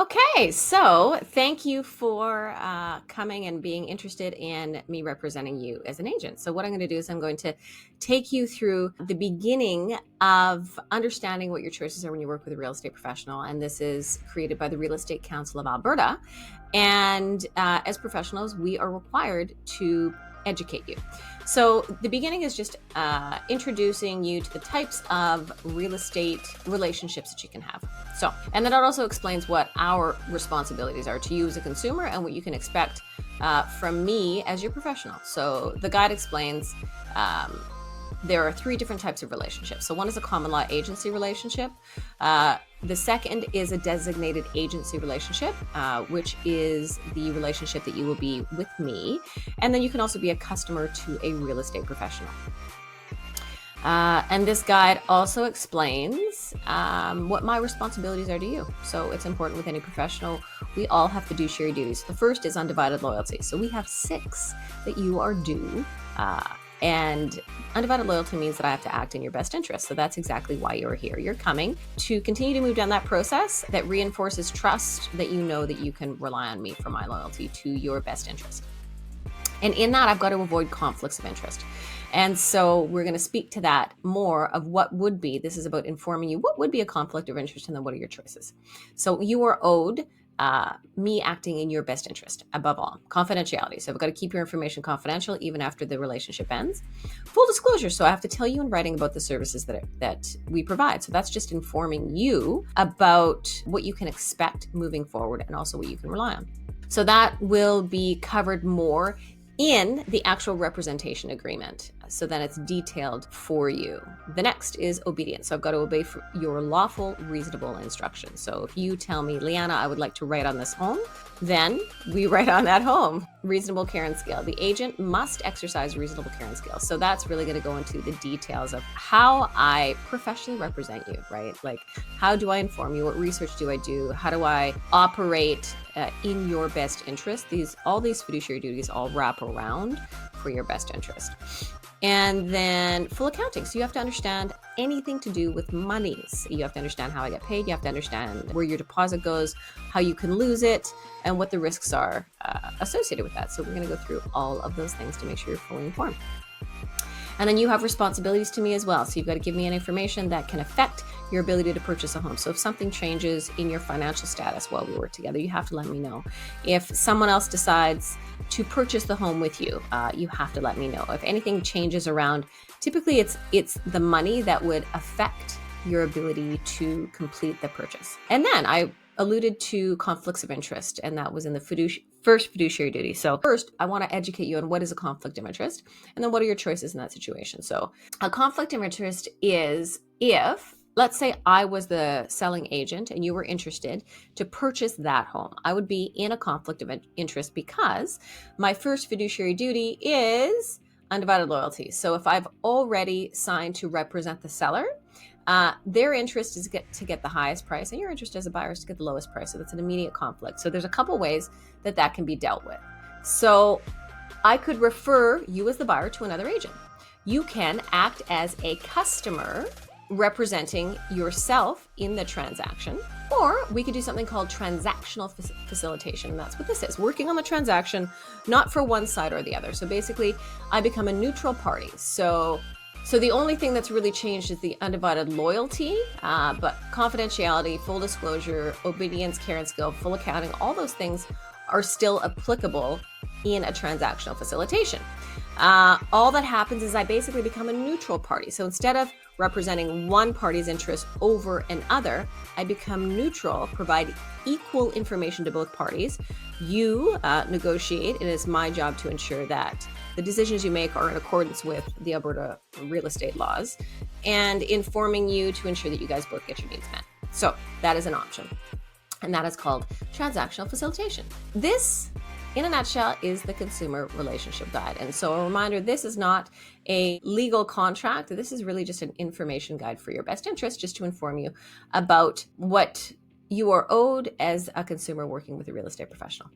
Okay, so thank you for coming and being interested in me representing you as an agent. So, what I'm going to do is I'm going to take you through the beginning of understanding what your choices are when you work with a real estate professional. And this is created by the Real Estate Council of Alberta. And as professionals, we are required to educate you. So the beginning is just introducing you to the types of real estate relationships that you can have. So, and then it also explains what our responsibilities are to you as a consumer and what you can expect from me as your professional. So the guide explains there are three different types of relationships. So one is a common law agency relationship. The second is a designated agency relationship, which is the relationship that you will be with me. And then you can also be a customer to a real estate professional. And this guide also explains what my responsibilities are to you. So it's important with any professional. We all have fiduciary duties. The first is undivided loyalty. So we have 6 that you are due. And undivided loyalty means that I have to act in your best interest. So that's exactly why you're here. You're coming to continue to move down that process that reinforces trust that you know that you can rely on me for my loyalty to your best interest. And in that, I've got to avoid conflicts of interest. And so we're going to speak to that more of what would be. This is about informing you what would be a conflict of interest and then what are your choices. So you are owed me acting in your best interest, above all. Confidentiality. So I've got to keep your information confidential even after the relationship ends. Full disclosure. So I have to tell you in writing about the services that we provide. So that's just informing you about what you can expect moving forward and also what you can rely on. So that will be covered more in the actual representation agreement. So then it's detailed for you. The next is obedience. So I've got to obey for your lawful, reasonable instructions. So if you tell me, Leanna, I would like to write on this home, then we write on that home. Reasonable care and skill. The agent must exercise reasonable care and skill. So that's really going to go into the details of how I professionally represent you, right? Like, how do I inform you? What research do I do? How do I operate in your best interest? All these fiduciary duties all wrap around for your best interest. And then full accounting. So you have to understand anything to do with monies. You have to understand how I get paid. You have to understand where your deposit goes, how you can lose it, and what the risks are associated with that. So we're going to go through all of those things to make sure you're fully informed. And then you have responsibilities to me as well. So you've got to give me an information that can affect your ability to purchase a home. So if something changes in your financial status while we work together, you have to let me know. If someone else decides to purchase the home with you, you have to let me know. If anything changes around, typically it's the money that would affect your ability to complete the purchase. And then I alluded to conflicts of interest, and that was in the first fiduciary duty. So first, I want to educate you on what is a conflict of interest, and then what are your choices in that situation. So a conflict of interest is if, let's say I was the selling agent and you were interested to purchase that home, I would be in a conflict of interest because my first fiduciary duty is undivided loyalty. So if I've already signed to represent the seller, their interest is to get the highest price, and your interest as a buyer is to get the lowest price. So that's an immediate conflict. So there's a couple ways that can be dealt with. So I could refer you as the buyer to another agent. You can act as a customer representing yourself in the transaction, or we could do something called transactional facilitation. And that's what this is, working on the transaction, not for one side or the other. So basically, I become a neutral party. So the only thing that's really changed is the undivided loyalty, but confidentiality, full disclosure, obedience, care and skill, full accounting, all those things are still applicable in a transactional facilitation. All that happens is I basically become a neutral party. So instead of representing one party's interest over another, I become neutral, provide equal information to both parties. You negotiate, and it's my job to ensure that the decisions you make are in accordance with the Alberta real estate laws, and informing you to ensure that you guys both get your needs met. So that is an option, and that is called transactional facilitation. This, in a nutshell, is the consumer relationship guide. And so a reminder, this is not a legal contract. This is really just an information guide for your best interest, just to inform you about what you are owed as a consumer working with a real estate professional.